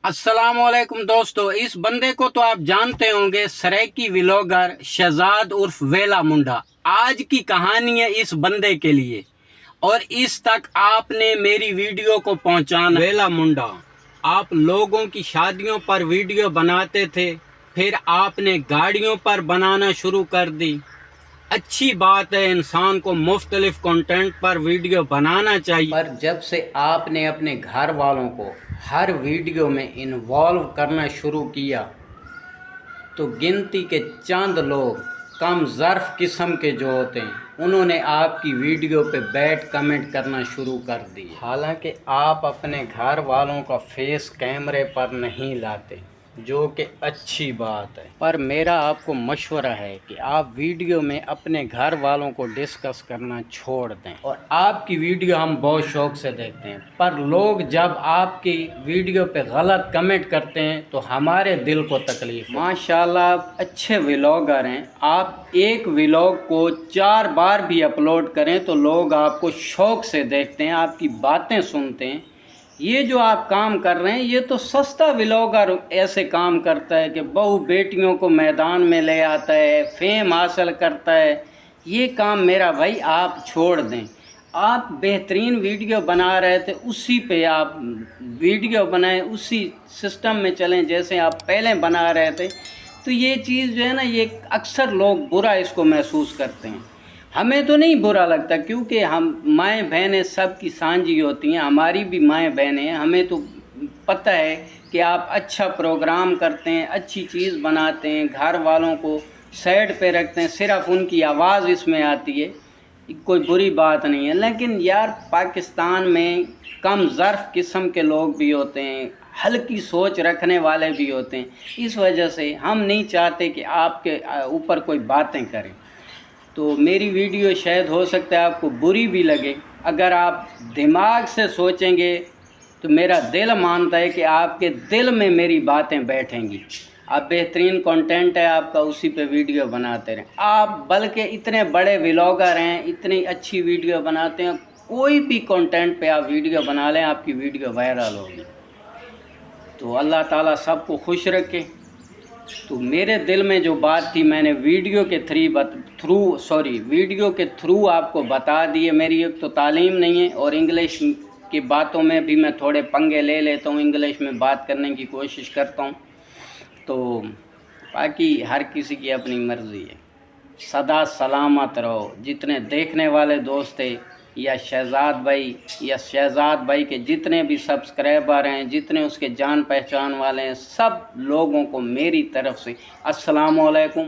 अस्सलाम वालेकुम दोस्तों, इस बंदे को तो आप जानते होंगे, सराइकी व्लॉगर शहजाद उर्फ वेला मुंडा। आज की कहानी है इस बंदे के लिए और इस तक आपने मेरी वीडियो को पहुंचाना। वेला मुंडा, आप लोगों की शादियों पर वीडियो बनाते थे, फिर आपने गाड़ियों पर बनाना शुरू कर दी। अच्छी बात है, इंसान को मुख्तलिफ कंटेंट पर वीडियो बनाना चाहिए, पर जब से आपने अपने घर वालों को हर वीडियो में इन्वॉल्व करना शुरू किया तो गिनती के चंद लोग कम ज़र्फ किस्म के जो होते हैं उन्होंने आपकी वीडियो पे बैड कमेंट करना शुरू कर दिए। हालांकि आप अपने घर वालों का फेस कैमरे पर नहीं लाते, जो कि अच्छी बात है, पर मेरा आपको मशवरा है कि आप वीडियो में अपने घर वालों को डिस्कस करना छोड़ दें। और आपकी वीडियो हम बहुत शौक से देखते हैं, पर लोग जब आपकी वीडियो पे गलत कमेंट करते हैं तो हमारे दिल को तकलीफ। माशाल्लाह आप अच्छे व्लॉगर हैं, आप एक व्लॉग को 4 बार भी अपलोड करें तो लोग आपको शौक से देखते हैं, आपकी बातें सुनते हैं। ये जो आप काम कर रहे हैं ये तो सस्ता व्लॉगर ऐसे काम करता है कि बहू बेटियों को मैदान में ले आता है, फेम हासिल करता है। ये काम मेरा भाई आप छोड़ दें। आप बेहतरीन वीडियो बना रहे थे, उसी पे आप वीडियो बनाएं, उसी सिस्टम में चलें जैसे आप पहले बना रहे थे। तो ये चीज़ जो है ना, ये अक्सर लोग बुरा इसको महसूस करते हैं। हमें तो नहीं बुरा लगता, क्योंकि हम माएँ बहनें सब की सांझी होती हैं, हमारी भी माएँ बहनें हैं। हमें तो पता है कि आप अच्छा प्रोग्राम करते हैं, अच्छी चीज़ बनाते हैं, घर वालों को साइड पे रखते हैं, सिर्फ उनकी आवाज़ इसमें आती है, कोई बुरी बात नहीं है। लेकिन यार पाकिस्तान में कम ज़र्फ किस्म के लोग भी होते हैं, हल्की सोच रखने वाले भी होते हैं। इस वजह से हम नहीं चाहते कि आपके ऊपर कोई बातें करें। तो मेरी वीडियो शायद हो सकता है आपको बुरी भी लगे। अगर आप दिमाग से सोचेंगे तो मेरा दिल मानता है कि आपके दिल में मेरी बातें बैठेंगी। आप बेहतरीन कंटेंट है आपका, उसी पे वीडियो बनाते रहें। आप बल्कि इतने बड़े व्लॉगर हैं, इतनी अच्छी वीडियो बनाते हैं, कोई भी कंटेंट पे आप वीडियो बना लें, आपकी वीडियो वायरल होगी। तो अल्लाह ताला सबको खुश रखे। तो मेरे दिल में जो बात थी मैंने वीडियो के थ्रू आपको बता दिए। मेरी एक तो तालीम नहीं है और इंग्लिश की बातों में भी मैं थोड़े पंगे ले लेता हूँ, इंग्लिश में बात करने की कोशिश करता हूँ। तो बाकी हर किसी की अपनी मर्ज़ी है। सदा सलामत रहो। जितने देखने वाले दोस्त थे या शहजाद भाई के जितने भी सब्सक्राइबर हैं, जितने उसके जान पहचान वाले हैं, सब लोगों को मेरी तरफ से अस्सलाम वालेकुम।